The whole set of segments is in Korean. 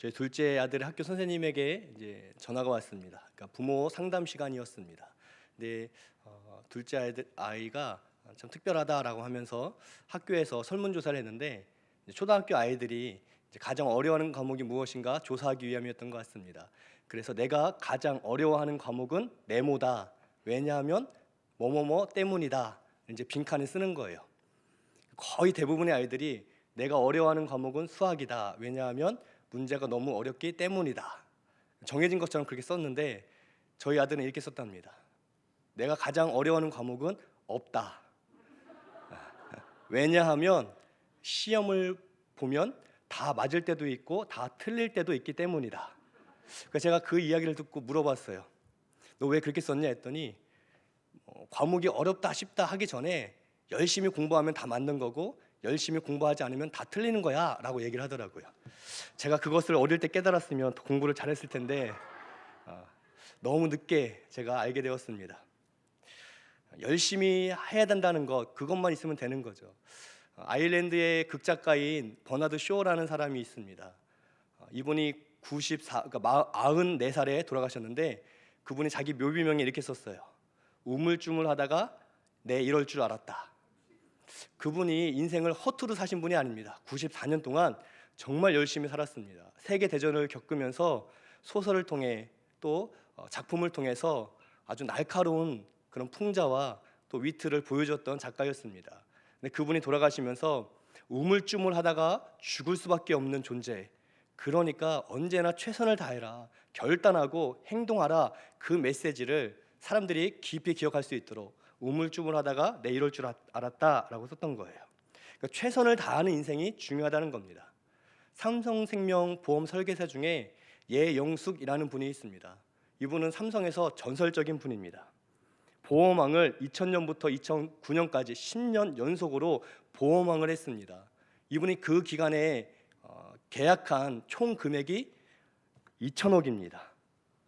저희 둘째 아들의 학교 선생님에게 이제 전화가 왔습니다. 그러니까 부모 상담 시간이었습니다. 근데 둘째 아이가 참 특별하다라고 하면서 학교에서 설문조사를 했는데 초등학교 아이들이 이제 가장 어려워하는 과목이 무엇인가 조사하기 위함이었던 것 같습니다. 그래서 내가 가장 어려워하는 과목은 네모다. 왜냐하면 뭐뭐뭐 때문이다. 이제 빈칸을 쓰는 거예요. 거의 대부분의 아이들이 내가 어려워하는 과목은 수학이다. 왜냐하면 문제가 너무 어렵기 때문이다. 정해진 것처럼 그렇게 썼는데 저희 아들은 이렇게 썼답니다. 내가 가장 어려워하는 과목은 없다. 왜냐하면 시험을 보면 다 맞을 때도 있고 다 틀릴 때도 있기 때문이다. 그래서 제가 그 이야기를 듣고 물어봤어요. 너 왜 그렇게 썼냐 했더니 과목이 어렵다 쉽다 하기 전에 열심히 공부하면 다 맞는 거고 열심히 공부하지 않으면 다 틀리는 거야 라고 얘기를 하더라고요. 제가 그것을 어릴 때 깨달았으면 더 공부를 잘했을 텐데 너무 늦게 제가 알게 되었습니다. 열심히 해야 된다는 것, 그것만 있으면 되는 거죠. 아일랜드의 극작가인 버나드 쇼라는 사람이 있습니다. 이분이 94살에 돌아가셨는데 그분이 자기 묘비명에 이렇게 썼어요. 우물쭈물하다가 내 이럴 줄 알았다. 그분이 인생을 허투루 사신 분이 아닙니다. 94년 동안 정말 열심히 살았습니다. 세계 대전을 겪으면서 소설을 통해 또 작품을 통해서 아주 날카로운 그런 풍자와 또 위트를 보여줬던 작가였습니다. 근데 그분이 돌아가시면서 우물쭈물하다가 죽을 수밖에 없는 존재. 그러니까 언제나 최선을 다해라, 결단하고 행동하라. 그 메시지를 사람들이 깊이 기억할 수 있도록 우물쭈물하다가 내 이럴 줄 알았다라고 썼던 거예요. 그러니까 최선을 다하는 인생이 중요하다는 겁니다. 삼성생명 보험 설계사 중에 예영숙이라는 분이 있습니다. 이분은 삼성에서 전설적인 분입니다. 보험왕을 2000년부터 2009년까지 10년 연속으로 보험왕을 했습니다. 이분이 그 기간에 계약한 총 금액이 2천억입니다.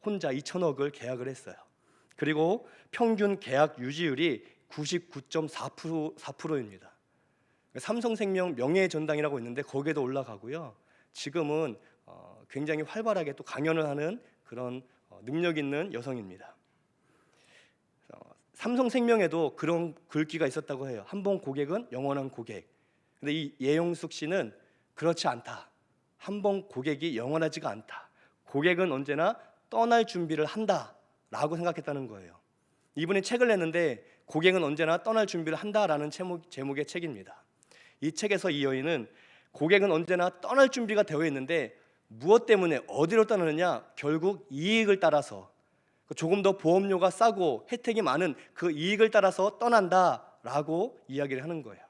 혼자 2천억을 계약을 했어요. 그리고 평균 계약 유지율이 99.4%입니다. 삼성생명 명예전당이라고 있는데 거기에도 올라가고요. 지금은 굉장히 활발하게 또 강연을 하는 그런 능력 있는 여성입니다. 삼성생명에도 그런 글귀가 있었다고 해요. 한 번 고객은 영원한 고객. 근데 이 예영숙 씨는 그렇지 않다. 한 번 고객이 영원하지가 않다. 고객은 언제나 떠날 준비를 한다라고 생각했다는 거예요. 이분이 책을 냈는데 고객은 언제나 떠날 준비를 한다라는 제목의 책입니다. 이 책에서 이 여인은 고객은 언제나 떠날 준비가 되어 있는데 무엇 때문에 어디로 떠나느냐? 결국 이익을 따라서 조금 더 보험료가 싸고 혜택이 많은 그 이익을 따라서 떠난다라고 이야기를 하는 거예요.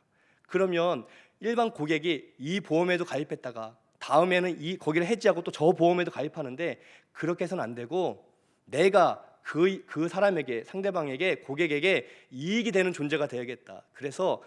그러면 일반 고객이 이 보험에도 가입했다가 다음에는 거기를 해지하고 또 저 보험에도 가입하는데 그렇게 해서는 안 되고 내가 그 사람에게, 상대방에게, 고객에게 이익이 되는 존재가 되어야겠다. 그래서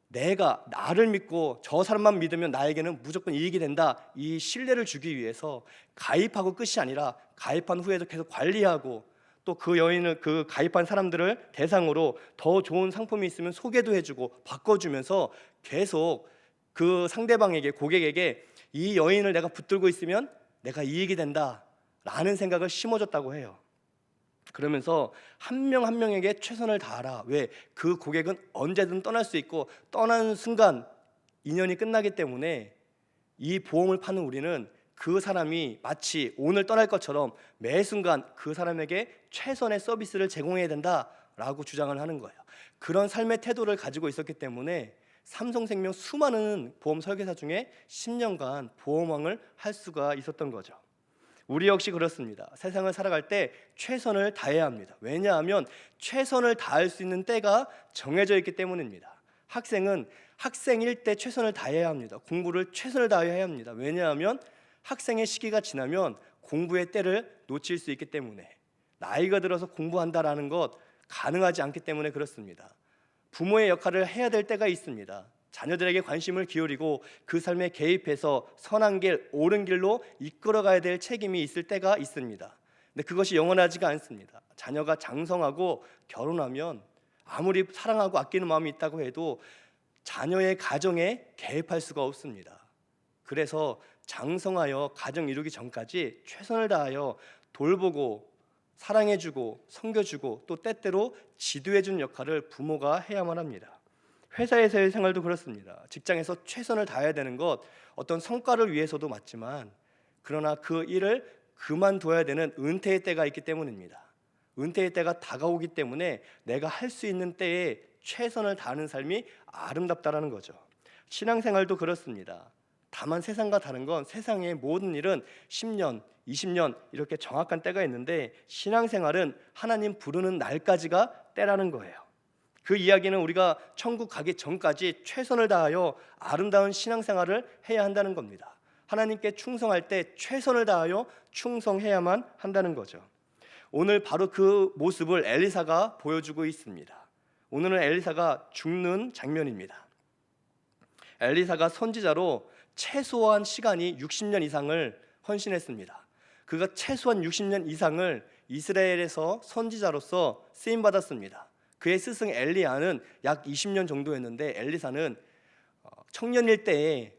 내가 나를 믿고 저 사람만 믿으면 나에게는 무조건 이익이 된다. 이 신뢰를 주기 위해서 가입하고 끝이 아니라 가입한 후에도 계속 관리하고 또 그 여인을, 그 가입한 사람들을 대상으로 더 좋은 상품이 있으면 소개도 해주고 바꿔주면서 계속 그 상대방에게, 고객에게 이 여인을 내가 붙들고 있으면 내가 이익이 된다라는 생각을 심어줬다고 해요. 그러면서 한 명 한 명에게 최선을 다하라. 왜? 그 고객은 언제든 떠날 수 있고 떠나는 순간 인연이 끝나기 때문에 이 보험을 파는 우리는 그 사람이 마치 오늘 떠날 것처럼 매 순간 그 사람에게 최선의 서비스를 제공해야 된다라고 주장을 하는 거예요. 그런 삶의 태도를 가지고 있었기 때문에 삼성생명 수많은 보험 설계사 중에 10년간 보험왕을 할 수가 있었던 거죠. 우리 역시 그렇습니다. 세상을 살아갈 때 최선을 다해야 합니다. 왜냐하면 최선을 다할 수 있는 때가 정해져 있기 때문입니다. 학생은 학생일 때 최선을 다해야 합니다. 공부를 최선을 다해야 합니다. 왜냐하면 학생의 시기가 지나면 공부의 때를 놓칠 수 있기 때문에 나이가 들어서 공부한다라는 것 가능하지 않기 때문에 그렇습니다. 부모의 역할을 해야 될 때가 있습니다. 자녀들에게 관심을 기울이고 그 삶에 개입해서 선한 길, 옳은 길로 이끌어가야 될 책임이 있을 때가 있습니다. 근데 그것이 영원하지가 않습니다. 자녀가 장성하고 결혼하면 아무리 사랑하고 아끼는 마음이 있다고 해도 자녀의 가정에 개입할 수가 없습니다. 그래서 장성하여 가정 이루기 전까지 최선을 다하여 돌보고 사랑해주고 섬겨주고 또 때때로 지도해주는 역할을 부모가 해야만 합니다. 회사에서의 생활도 그렇습니다. 직장에서 최선을 다해야 되는 것, 어떤 성과를 위해서도 맞지만 그러나 그 일을 그만둬야 되는 은퇴의 때가 있기 때문입니다. 은퇴의 때가 다가오기 때문에 내가 할 수 있는 때에 최선을 다하는 삶이 아름답다라는 거죠. 신앙생활도 그렇습니다. 다만 세상과 다른 건 세상의 모든 일은 10년, 20년 이렇게 정확한 때가 있는데 신앙생활은 하나님 부르는 날까지가 때라는 거예요. 그 이야기는 우리가 천국 가기 전까지 최선을 다하여 아름다운 신앙생활을 해야 한다는 겁니다. 하나님께 충성할 때 최선을 다하여 충성해야만 한다는 거죠. 오늘 바로 그 모습을 엘리사가 보여주고 있습니다. 오늘은 엘리사가 죽는 장면입니다. 엘리사가 선지자로 최소한 시간이 60년 이상을 헌신했습니다. 그가 최소한 60년 이상을 이스라엘에서 선지자로서 쓰임받았습니다. 그의 스승 엘리야는 약 20년 정도였는데 엘리사는 청년일 때에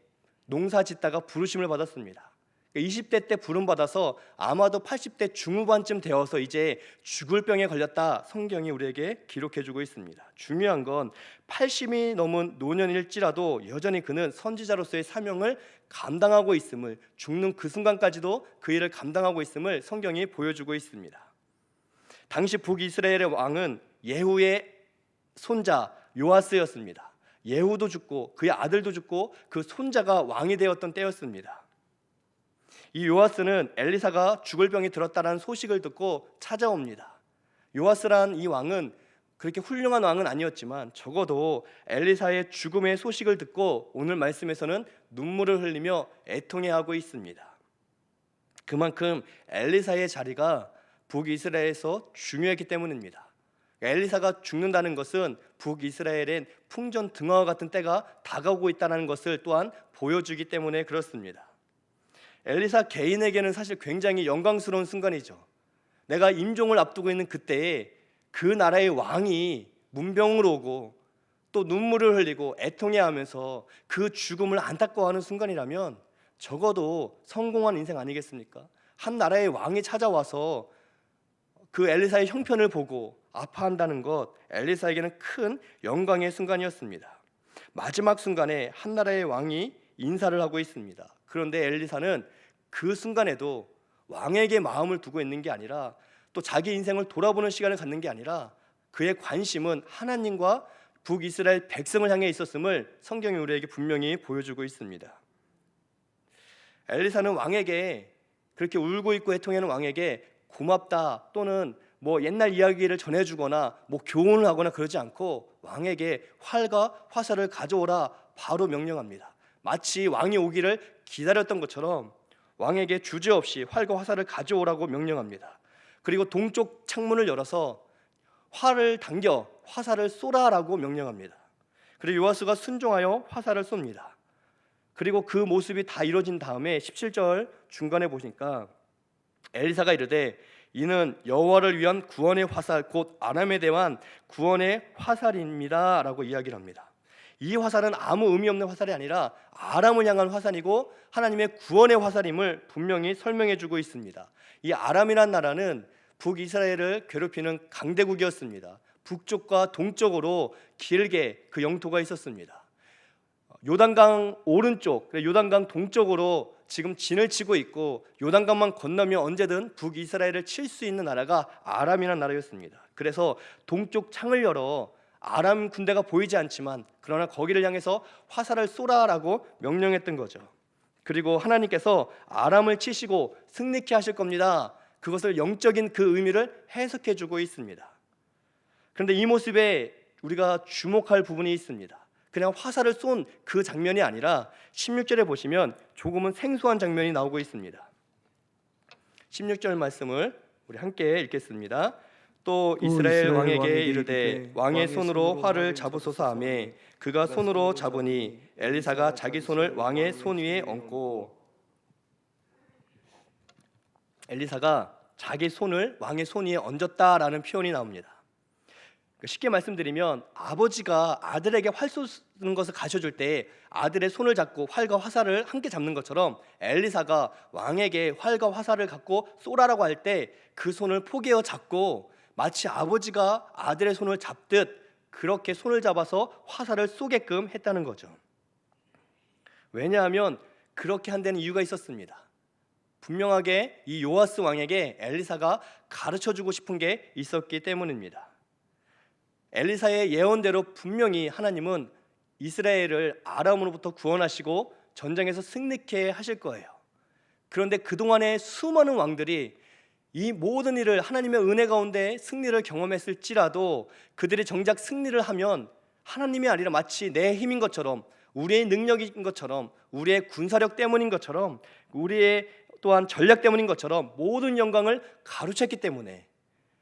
농사 짓다가 부르심을 받았습니다. 20대 때 부름 받아서 아마도 80대 중후반쯤 되어서 이제 죽을 병에 걸렸다 성경이 우리에게 기록해주고 있습니다. 중요한 건 80이 넘은 노년일지라도 여전히 그는 선지자로서의 사명을 감당하고 있음을, 죽는 그 순간까지도 그 일을 감당하고 있음을 성경이 보여주고 있습니다. 당시 북이스라엘의 왕은 예후의 손자 요아스였습니다. 예후도 죽고 그의 아들도 죽고 그 손자가 왕이 되었던 때였습니다. 이 요아스는 엘리사가 죽을 병이 들었다는 소식을 듣고 찾아옵니다. 요아스란 이 왕은 그렇게 훌륭한 왕은 아니었지만 적어도 엘리사의 죽음의 소식을 듣고 오늘 말씀에서는 눈물을 흘리며 애통해하고 있습니다. 그만큼 엘리사의 자리가 북이스라엘에서 중요했기 때문입니다. 엘리사가 죽는다는 것은 북이스라엘엔 풍전등화와 같은 때가 다가오고 있다는 것을 또한 보여주기 때문에 그렇습니다. 엘리사 개인에게는 사실 굉장히 영광스러운 순간이죠. 내가 임종을 앞두고 있는 그때에 그 나라의 왕이 문병으로 오고 또 눈물을 흘리고 애통해하면서 그 죽음을 안타까워하는 순간이라면 적어도 성공한 인생 아니겠습니까? 한 나라의 왕이 찾아와서 그 엘리사의 형편을 보고 아파한다는 것, 엘리사에게는 큰 영광의 순간이었습니다. 마지막 순간에 한 나라의 왕이 인사를 하고 있습니다. 그런데 엘리사는 그 순간에도 왕에게 마음을 두고 있는 게 아니라 또 자기 인생을 돌아보는 시간을 갖는 게 아니라 그의 관심은 하나님과 북이스라엘 백성을 향해 있었음을 성경이 우리에게 분명히 보여주고 있습니다. 엘리사는 왕에게, 그렇게 울고 있고 애통하는 왕에게 고맙다 또는 뭐 옛날 이야기를 전해주거나 뭐 교훈을 하거나 그러지 않고 왕에게 활과 화살을 가져오라 바로 명령합니다. 마치 왕이 오기를 기다렸던 것처럼 왕에게 주저없이 활과 화살을 가져오라고 명령합니다. 그리고 동쪽 창문을 열어서 활을 당겨 화살을 쏘라라고 명령합니다. 그리고 요아스가 순종하여 화살을 쏩니다. 그리고 그 모습이 다 이루어진 다음에 17절 중간에 보니까 엘리사가 이르되 이는 여호와를 위한 구원의 화살 곧 아람에 대한 구원의 화살입니다 라고 이야기를 합니다. 이 화살은 아무 의미 없는 화살이 아니라 아람을 향한 화살이고 하나님의 구원의 화살임을 분명히 설명해 주고 있습니다. 이 아람이란 나라는 북이스라엘을 괴롭히는 강대국이었습니다. 북쪽과 동쪽으로 길게 그 영토가 있었습니다. 요단강 오른쪽, 요단강 동쪽으로 지금 진을 치고 있고 요단강만 건너면 언제든 북이스라엘을 칠 수 있는 나라가 아람이라는 나라였습니다. 그래서 동쪽 창을 열어 아람 군대가 보이지 않지만 그러나 거기를 향해서 화살을 쏘라라고 명령했던 거죠. 그리고 하나님께서 아람을 치시고 승리케 하실 겁니다. 그것을 영적인 그 의미를 해석해 주고 있습니다. 그런데 이 모습에 우리가 주목할 부분이 있습니다. 그냥 화살을 쏜 그 장면이 아니라 16절에 보시면 조금은 생소한 장면이 나오고 있습니다. 16절 말씀을 우리 함께 읽겠습니다. 또 이스라엘 왕에게 이르되 왕의 손으로 활을 잡으소서 하며 그가 손으로 잡으니 엘리사가 자기 손을 왕의 손 위에 얹고, 엘리사가 자기 손을 왕의 손 위에 얹었다라는 표현이 나옵니다. 쉽게 말씀드리면 아버지가 아들에게 활 쏘는 것을 가르쳐줄 때 아들의 손을 잡고 활과 화살을 함께 잡는 것처럼 엘리사가 왕에게 활과 화살을 갖고 쏘라라고 할 때 그 손을 포개어 잡고 마치 아버지가 아들의 손을 잡듯 그렇게 손을 잡아서 화살을 쏘게끔 했다는 거죠. 왜냐하면 그렇게 한다는 이유가 있었습니다. 분명하게 이 요아스 왕에게 엘리사가 가르쳐주고 싶은 게 있었기 때문입니다. 엘리사의 예언대로 분명히 하나님은 이스라엘을 아람으로부터 구원하시고 전쟁에서 승리케 하실 거예요. 그런데 그동안의 수많은 왕들이 이 모든 일을 하나님의 은혜 가운데 승리를 경험했을지라도 그들이 정작 승리를 하면 하나님이 아니라 마치 내 힘인 것처럼, 우리의 능력인 것처럼, 우리의 군사력 때문인 것처럼, 우리의 또한 전략 때문인 것처럼 모든 영광을 가로챘기 때문에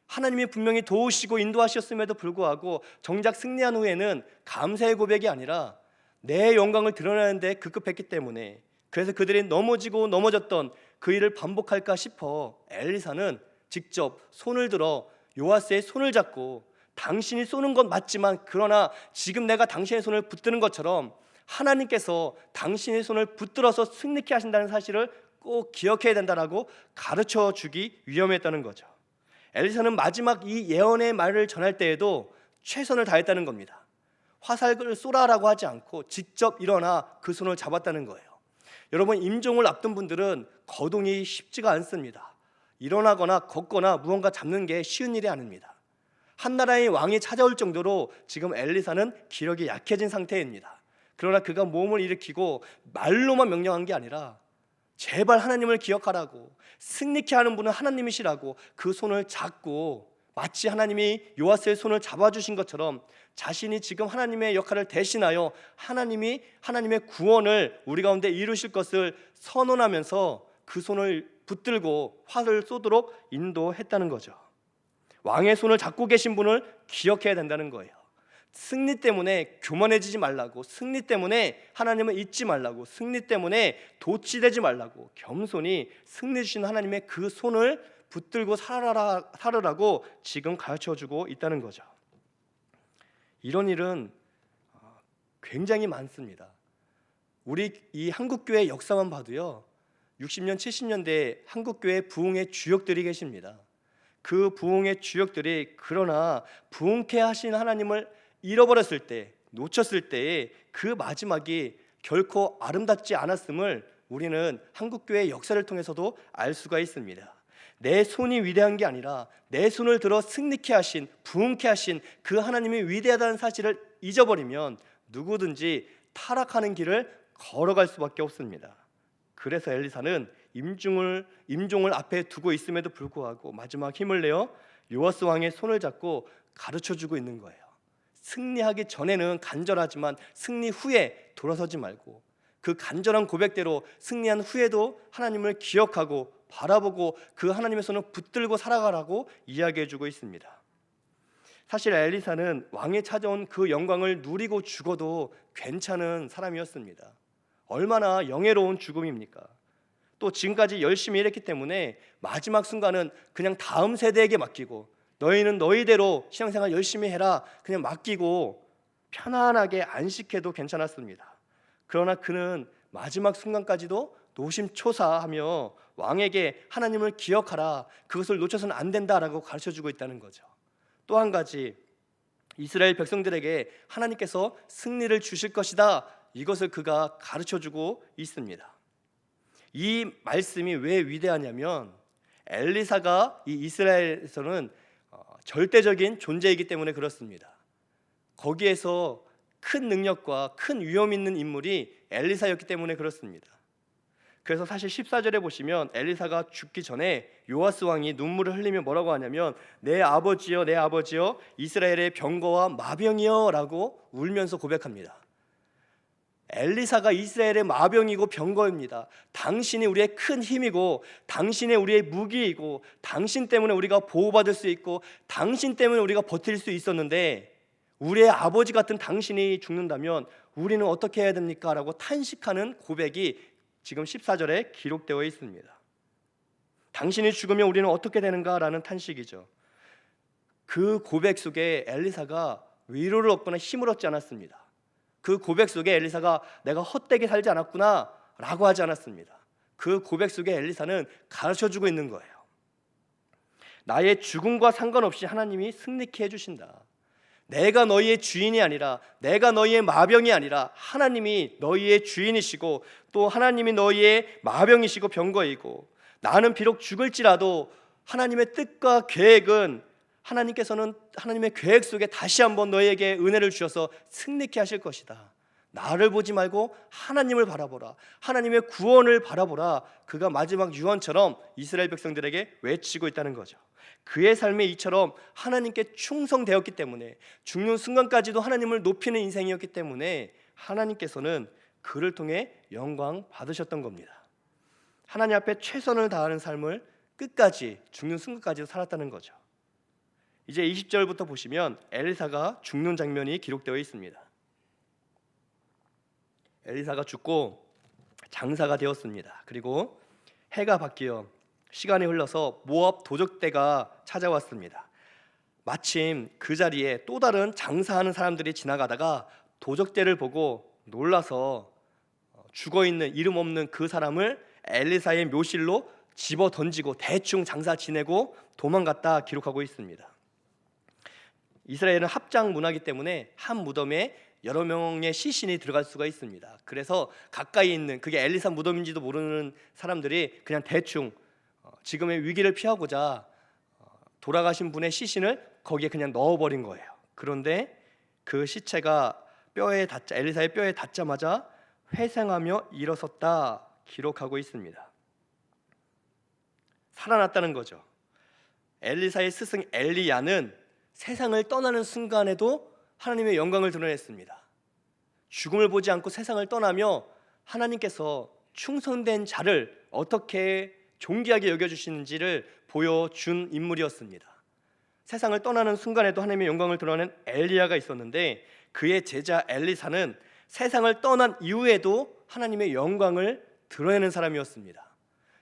하나님이 분명히 도우시고 인도하셨음에도 불구하고 정작 승리한 후에는 감사의 고백이 아니라 내 영광을 드러내는데 급급했기 때문에, 그래서 그들이 넘어졌던 그 일을 반복할까 싶어 엘리사는 직접 손을 들어 요아스의 손을 잡고, 당신이 쏘는 건 맞지만 그러나 지금 내가 당신의 손을 붙드는 것처럼 하나님께서 당신의 손을 붙들어서 승리케 하신다는 사실을 꼭 기억해야 된다라고 가르쳐 주기 위험했다는 거죠. 엘리사는 마지막 이 예언의 말을 전할 때에도 최선을 다했다는 겁니다. 화살을 쏘라라고 하지 않고 직접 일어나 그 손을 잡았다는 거예요. 여러분, 임종을 앞둔 분들은 거동이 쉽지가 않습니다. 일어나거나 걷거나 무언가 잡는 게 쉬운 일이 아닙니다. 한 나라의 왕이 찾아올 정도로 지금 엘리사는 기력이 약해진 상태입니다. 그러나 그가 몸을 일으키고 말로만 명령한 게 아니라 제발 하나님을 기억하라고, 승리케 하는 분은 하나님이시라고 그 손을 잡고 마치 하나님이 요아스의 손을 잡아주신 것처럼 자신이 지금 하나님의 역할을 대신하여 하나님이 하나님의 구원을 우리 가운데 이루실 것을 선언하면서 그 손을 붙들고 활을 쏘도록 인도했다는 거죠. 왕의 손을 잡고 계신 분을 기억해야 된다는 거예요. 승리 때문에 교만해지지 말라고, 승리 때문에 하나님을 잊지 말라고, 승리 때문에 도취되지 말라고 겸손히 승리 주신 하나님의 그 손을 붙들고 살으라고 지금 가르쳐주고 있다는 거죠. 이런 일은 굉장히 많습니다. 우리 이 한국교회 역사만 봐도요, 60년, 70년대 한국교회 부흥의 주역들이 계십니다. 그 부흥의 주역들이 그러나 부흥케 하신 하나님을 잃어버렸을 때, 놓쳤을 때의 그 마지막이 결코 아름답지 않았음을 우리는 한국교회의 역사를 통해서도 알 수가 있습니다. 내 손이 위대한 게 아니라 내 손을 들어 승리케 하신, 부흥케 하신 그 하나님이 위대하다는 사실을 잊어버리면 누구든지 타락하는 길을 걸어갈 수밖에 없습니다. 그래서 엘리사는 임종을 앞에 두고 있음에도 불구하고 마지막 힘을 내어 요아스 왕의 손을 잡고 가르쳐주고 있는 거예요. 승리하기 전에는 간절하지만 승리 후에 돌아서지 말고 그 간절한 고백대로 승리한 후에도 하나님을 기억하고 바라보고 그 하나님의 손을 붙들고 살아가라고 이야기해주고 있습니다. 사실 엘리사는 왕이 찾아온 그 영광을 누리고 죽어도 괜찮은 사람이었습니다. 얼마나 영예로운 죽음입니까? 또 지금까지 열심히 일했기 때문에 마지막 순간은 그냥 다음 세대에게 맡기고, 너희는 너희대로 신앙생활 열심히 해라 그냥 맡기고 편안하게 안식해도 괜찮았습니다. 그러나 그는 마지막 순간까지도 노심초사하며 왕에게 하나님을 기억하라, 그것을 놓쳐서는 안 된다라고 가르쳐주고 있다는 거죠. 또 한 가지, 이스라엘 백성들에게 하나님께서 승리를 주실 것이다, 이것을 그가 가르쳐주고 있습니다. 이 말씀이 왜 위대하냐면 엘리사가 이 이스라엘에서는 절대적인 존재이기 때문에 그렇습니다. 거기에서 큰 능력과 큰 위험 있는 인물이 엘리사였기 때문에 그렇습니다. 그래서 사실 14절에 보시면 엘리사가 죽기 전에 요아스 왕이 눈물을 흘리며 뭐라고 하냐면 내 아버지여, 내 아버지여, 이스라엘의 병거와 마병이여 라고 울면서 고백합니다. 엘리사가 이스라엘의 마병이고 병거입니다. 당신이 우리의 큰 힘이고 당신이 우리의 무기이고 당신 때문에 우리가 보호받을 수 있고 당신 때문에 우리가 버틸 수 있었는데 우리의 아버지 같은 당신이 죽는다면 우리는 어떻게 해야 됩니까? 라고 탄식하는 고백이 지금 14절에 기록되어 있습니다. 당신이 죽으면 우리는 어떻게 되는가? 라는 탄식이죠. 그 고백 속에 엘리사가 위로를 얻거나 힘을 얻지 않았습니다. 그 고백 속에 엘리사가 내가 헛되게 살지 않았구나 라고 하지 않았습니다. 그 고백 속에 엘리사는 가르쳐주고 있는 거예요. 나의 죽음과 상관없이 하나님이 승리케 해주신다. 내가 너희의 주인이 아니라, 내가 너희의 마병이 아니라 하나님이 너희의 주인이시고 또 하나님이 너희의 마병이시고 병거이고, 나는 비록 죽을지라도 하나님의 뜻과 계획은, 하나님께서는 하나님의 계획 속에 다시 한번 너희에게 은혜를 주셔서 승리케 하실 것이다. 나를 보지 말고 하나님을 바라보라. 하나님의 구원을 바라보라. 그가 마지막 유언처럼 이스라엘 백성들에게 외치고 있다는 거죠. 그의 삶이 이처럼 하나님께 충성되었기 때문에, 죽는 순간까지도 하나님을 높이는 인생이었기 때문에 하나님께서는 그를 통해 영광 받으셨던 겁니다. 하나님 앞에 최선을 다하는 삶을 끝까지, 죽는 순간까지도 살았다는 거죠. 이제 20절부터 보시면 엘리사가 죽는 장면이 기록되어 있습니다. 엘리사가 죽고 장사가 되었습니다. 그리고 해가 바뀌어 시간이 흘러서 모압 도적대가 찾아왔습니다. 마침 그 자리에 또 다른 장사하는 사람들이 지나가다가 도적대를 보고 놀라서 죽어있는 이름 없는 그 사람을 엘리사의 묘실로 집어 던지고 대충 장사 지내고 도망갔다 기록하고 있습니다. 이스라엘은 합장 문화이기 때문에 한 무덤에 여러 명의 시신이 들어갈 수가 있습니다. 그래서 가까이 있는, 그게 엘리사 무덤인지도 모르는 사람들이 그냥 대충 지금의 위기를 피하고자 돌아가신 분의 시신을 거기에 그냥 넣어버린 거예요. 그런데 그 시체가 엘리사의 뼈에 닿자마자 회생하며 일어섰다 기록하고 있습니다. 살아났다는 거죠. 엘리사의 스승 엘리야는 세상을 떠나는 순간에도 하나님의 영광을 드러냈습니다. 죽음을 보지 않고 세상을 떠나며 하나님께서 충성된 자를 어떻게 존귀하게 여겨주시는지를 보여준 인물이었습니다. 세상을 떠나는 순간에도 하나님의 영광을 드러낸 엘리야가 있었는데, 그의 제자 엘리사는 세상을 떠난 이후에도 하나님의 영광을 드러내는 사람이었습니다.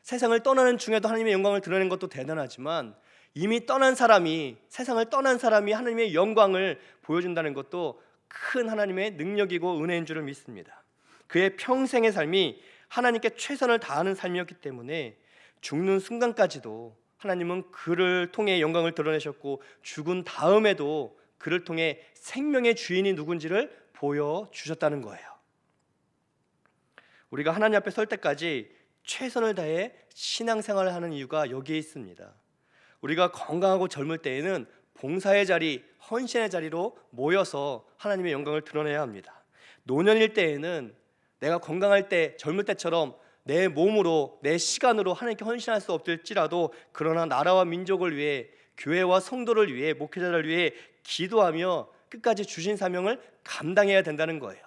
세상을 떠나는 중에도 하나님의 영광을 드러내는 것도 대단하지만, 이미 떠난 사람이, 세상을 떠난 사람이 하나님의 영광을 보여준다는 것도 큰 하나님의 능력이고 은혜인 줄을 믿습니다. 그의 평생의 삶이 하나님께 최선을 다하는 삶이었기 때문에 죽는 순간까지도 하나님은 그를 통해 영광을 드러내셨고, 죽은 다음에도 그를 통해 생명의 주인이 누군지를 보여주셨다는 거예요. 우리가 하나님 앞에 설 때까지 최선을 다해 신앙생활을 하는 이유가 여기에 있습니다. 우리가 건강하고 젊을 때에는 봉사의 자리, 헌신의 자리로 모여서 하나님의 영광을 드러내야 합니다. 노년일 때에는 내가 건강할 때, 젊을 때처럼 내 몸으로, 내 시간으로 하나님께 헌신할 수 없을지라도, 그러나 나라와 민족을 위해, 교회와 성도를 위해, 목회자를 위해 기도하며 끝까지 주신 사명을 감당해야 된다는 거예요.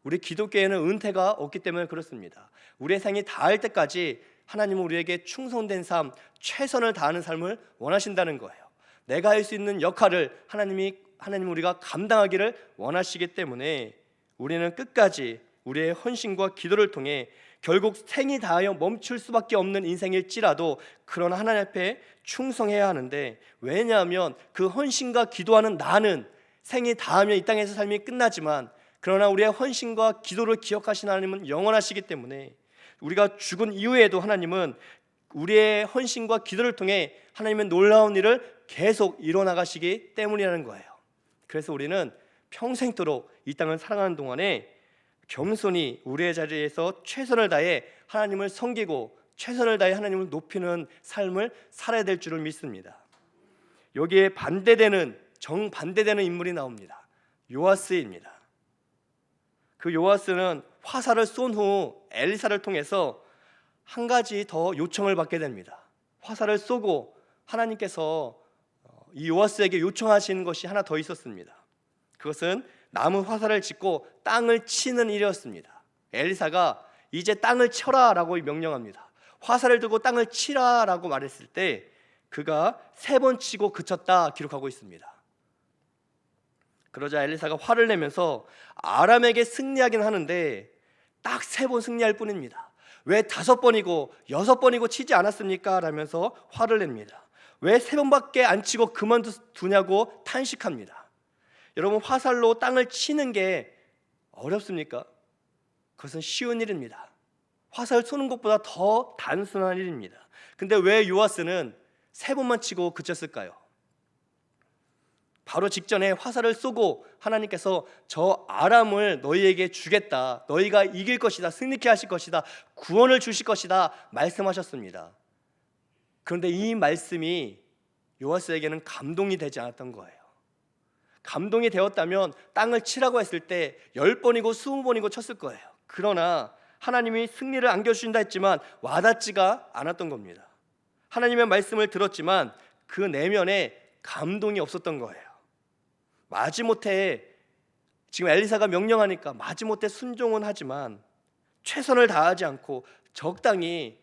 우리 기독교에는 은퇴가 없기 때문에 그렇습니다. 우리의 생이 다할 때까지 하나님은 우리에게 충성된 삶, 최선을 다하는 삶을 원하신다는 거예요. 내가 할 수 있는 역할을 하나님 우리가 감당하기를 원하시기 때문에 우리는 끝까지 우리의 헌신과 기도를 통해 결국 생이 다하여 멈출 수밖에 없는 인생일지라도, 그러나 하나님 앞에 충성해야 하는데, 왜냐하면 그 헌신과 기도하는 나는 생이 다하면 이 땅에서 삶이 끝나지만, 그러나 우리의 헌신과 기도를 기억하시는 하나님은 영원하시기 때문에 우리가 죽은 이후에도 하나님은 우리의 헌신과 기도를 통해 하나님의 놀라운 일을 계속 이뤄나가시기 때문이라는 거예요. 그래서 우리는 평생도록 이 땅을 살아가는 동안에 겸손히 우리의 자리에서 최선을 다해 하나님을 섬기고 최선을 다해 하나님을 높이는 삶을 살아야 될 줄을 믿습니다. 여기에 정반대되는 인물이 나옵니다. 요아스입니다. 그 요아스는 화살을 쏜 후 엘리사를 통해서 한 가지 더 요청을 받게 됩니다. 화살을 쏘고 하나님께서 이 요아스에게 요청하시는 것이 하나 더 있었습니다. 그것은 남은 화살을 짚고 땅을 치는 일이었습니다. 엘리사가 이제 땅을 쳐라 라고 명령합니다. 화살을 들고 땅을 치라 라고 말했을 때 그가 3번 치고 그쳤다 기록하고 있습니다. 그러자 엘리사가 화를 내면서 아람에게 승리하긴 하는데 딱 3번 승리할 뿐입니다. 왜 5번이고 6번이고 치지 않았습니까? 라면서 화를 냅니다. 왜 3번밖에 안 치고 그만두냐고 탄식합니다. 여러분, 화살로 땅을 치는 게 어렵습니까? 그것은 쉬운 일입니다. 화살 쏘는 것보다 더 단순한 일입니다. 근데 왜 요아스는 3번만 치고 그쳤을까요? 바로 직전에 화살을 쏘고 하나님께서 저 아람을 너희에게 주겠다, 너희가 이길 것이다, 승리케 하실 것이다, 구원을 주실 것이다 말씀하셨습니다. 그런데 이 말씀이 요아스에게는 감동이 되지 않았던 거예요. 감동이 되었다면 땅을 치라고 했을 때 10번이고 20번이고 쳤을 거예요. 그러나 하나님이 승리를 안겨주신다 했지만 와닿지가 않았던 겁니다. 하나님의 말씀을 들었지만 그 내면에 감동이 없었던 거예요. 마지못해 지금 엘리사가 명령하니까 마지못해 순종은 하지만 최선을 다하지 않고 적당히,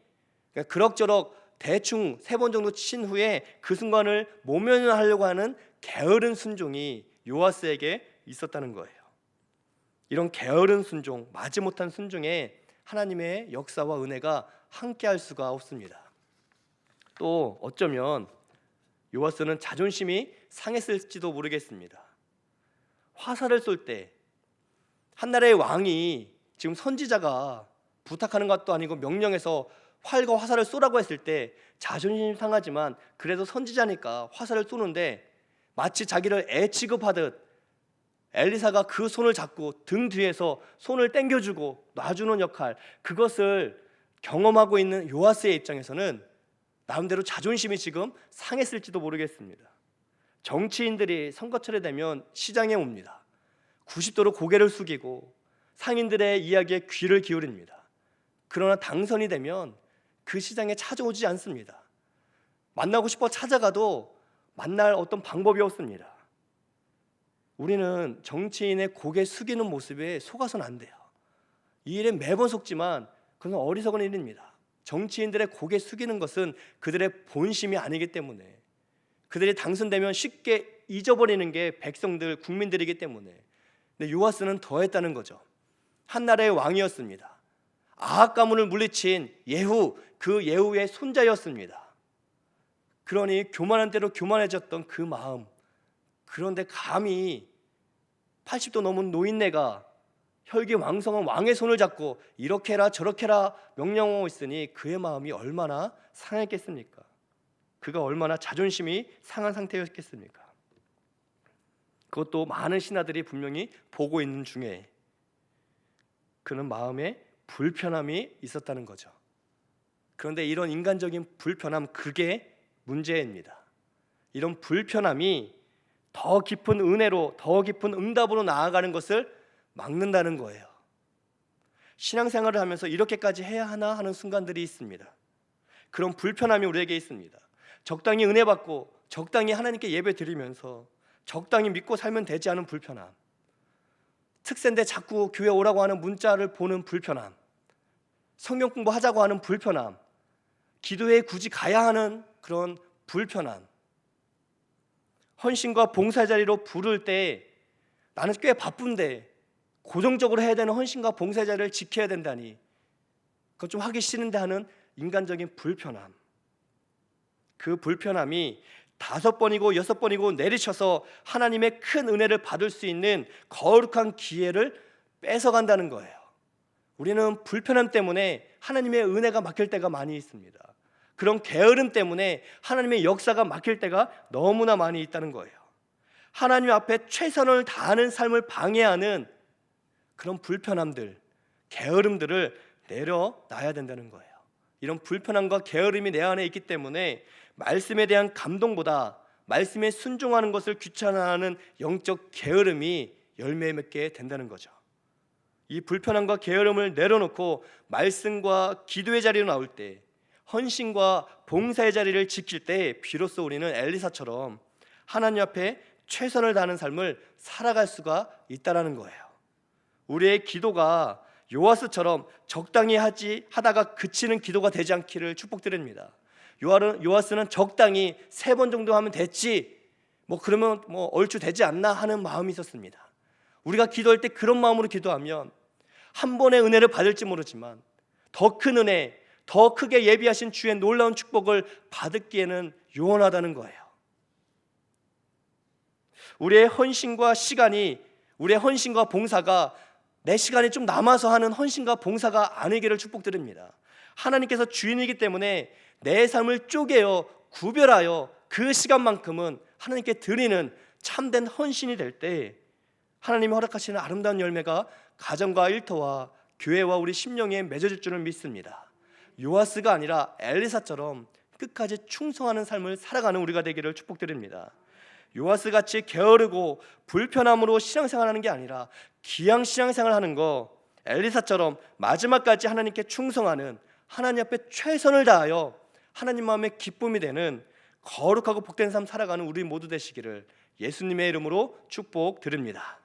그럭저럭 대충 3번 정도 친 후에 그 순간을 모면하려고 하는 게으른 순종이 요아스에게 있었다는 거예요. 이런 게으른 순종, 마지못한 순종에 하나님의 역사와 은혜가 함께할 수가 없습니다. 또 어쩌면 요아스는 자존심이 상했을지도 모르겠습니다. 화살을 쏠 때 한 나라의 왕이 지금 선지자가 부탁하는 것도 아니고 명령해서 활과 화살을 쏘라고 했을 때 자존심 상하지만 그래도 선지자니까 화살을 쏘는데 마치 자기를 애 취급하듯 엘리사가 그 손을 잡고 등 뒤에서 손을 당겨주고 놔주는 역할, 그것을 경험하고 있는 요아스의 입장에서는 나름대로 자존심이 지금 상했을지도 모르겠습니다. 정치인들이 선거철에 되면 시장에 옵니다. 90도로 고개를 숙이고 상인들의 이야기에 귀를 기울입니다. 그러나 당선이 되면 그 시장에 찾아오지 않습니다. 만나고 싶어 찾아가도 만날 어떤 방법이 없습니다. 우리는 정치인의 고개 숙이는 모습에 속아서는 안 돼요. 이 일에 매번 속지만 그건 어리석은 일입니다. 정치인들의 고개 숙이는 것은 그들의 본심이 아니기 때문에, 그들이 당선되면 쉽게 잊어버리는 게 백성들, 국민들이기 때문에. 근데 요아스는 더했다는 거죠. 한 나라의 왕이었습니다. 아합 가문을 물리친 예후, 그 예후의 손자였습니다. 그러니 교만한 대로 교만해졌던 그 마음, 그런데 감히 80도 넘은 노인네가 혈기왕성한 왕의 손을 잡고 이렇게 해라 저렇게 해라 명령하고 있으니 그의 마음이 얼마나 상했겠습니까? 그가 얼마나 자존심이 상한 상태였겠습니까? 그것도 많은 신하들이 분명히 보고 있는 중에 그는 마음에 불편함이 있었다는 거죠. 그런데 이런 인간적인 불편함, 그게 문제입니다. 이런 불편함이 더 깊은 은혜로, 더 깊은 응답으로 나아가는 것을 막는다는 거예요. 신앙생활을 하면서 이렇게까지 해야 하나 하는 순간들이 있습니다. 그런 불편함이 우리에게 있습니다. 적당히 은혜 받고 적당히 하나님께 예배 드리면서 적당히 믿고 살면 되지 않은 불편함, 특세인데 자꾸 교회 오라고 하는 문자를 보는 불편함, 성경 공부하자고 하는 불편함, 기도회에 굳이 가야 하는 그런 불편함, 헌신과 봉사 자리로 부를 때 나는 꽤 바쁜데 고정적으로 해야 되는 헌신과 봉사 자리를 지켜야 된다니 그건 좀 하기 싫은데 하는 인간적인 불편함, 그 불편함이 5번이고 6번이고 내리쳐서 하나님의 큰 은혜를 받을 수 있는 거룩한 기회를 뺏어간다는 거예요. 우리는 불편함 때문에 하나님의 은혜가 막힐 때가 많이 있습니다. 그런 게으름 때문에 하나님의 역사가 막힐 때가 너무나 많이 있다는 거예요. 하나님 앞에 최선을 다하는 삶을 방해하는 그런 불편함들, 게으름들을 내려놔야 된다는 거예요. 이런 불편함과 게으름이 내 안에 있기 때문에 말씀에 대한 감동보다 말씀에 순종하는 것을 귀찮아하는 영적 게으름이 열매 맺게 된다는 거죠. 이 불편함과 게으름을 내려놓고 말씀과 기도의 자리로 나올 때, 헌신과 봉사의 자리를 지킬 때 비로소 우리는 엘리사처럼 하나님 앞에 최선을 다하는 삶을 살아갈 수가 있다는 거예요. 우리의 기도가 요아스처럼 적당히 하다가 그치는 기도가 되지 않기를 축복드립니다. 요아스는 적당히 3번 정도 하면 됐지, 그러면 얼추 되지 않나 하는 마음이 있었습니다. 우리가 기도할 때 그런 마음으로 기도하면 한 번의 은혜를 받을지 모르지만 더 큰 은혜, 더 크게 예비하신 주의 놀라운 축복을 받기에는 요원하다는 거예요. 우리의 헌신과 시간이, 우리의 헌신과 봉사가 내 시간이 좀 남아서 하는 헌신과 봉사가 아니기를 축복드립니다. 하나님께서 주인이기 때문에 내 삶을 쪼개어 구별하여 그 시간만큼은 하나님께 드리는 참된 헌신이 될 때 하나님이 허락하시는 아름다운 열매가 가정과 일터와 교회와 우리 심령에 맺어질 줄을 믿습니다. 요아스가 아니라 엘리사처럼 끝까지 충성하는 삶을 살아가는 우리가 되기를 축복드립니다. 요아스같이 게으르고 불편함으로 신앙생활하는 게 아니라 기양 신앙생활하는 거, 엘리사처럼 마지막까지 하나님께 충성하는, 하나님 앞에 최선을 다하여 하나님 마음에 기쁨이 되는 거룩하고 복된 삶 살아가는 우리 모두 되시기를 예수님의 이름으로 축복드립니다.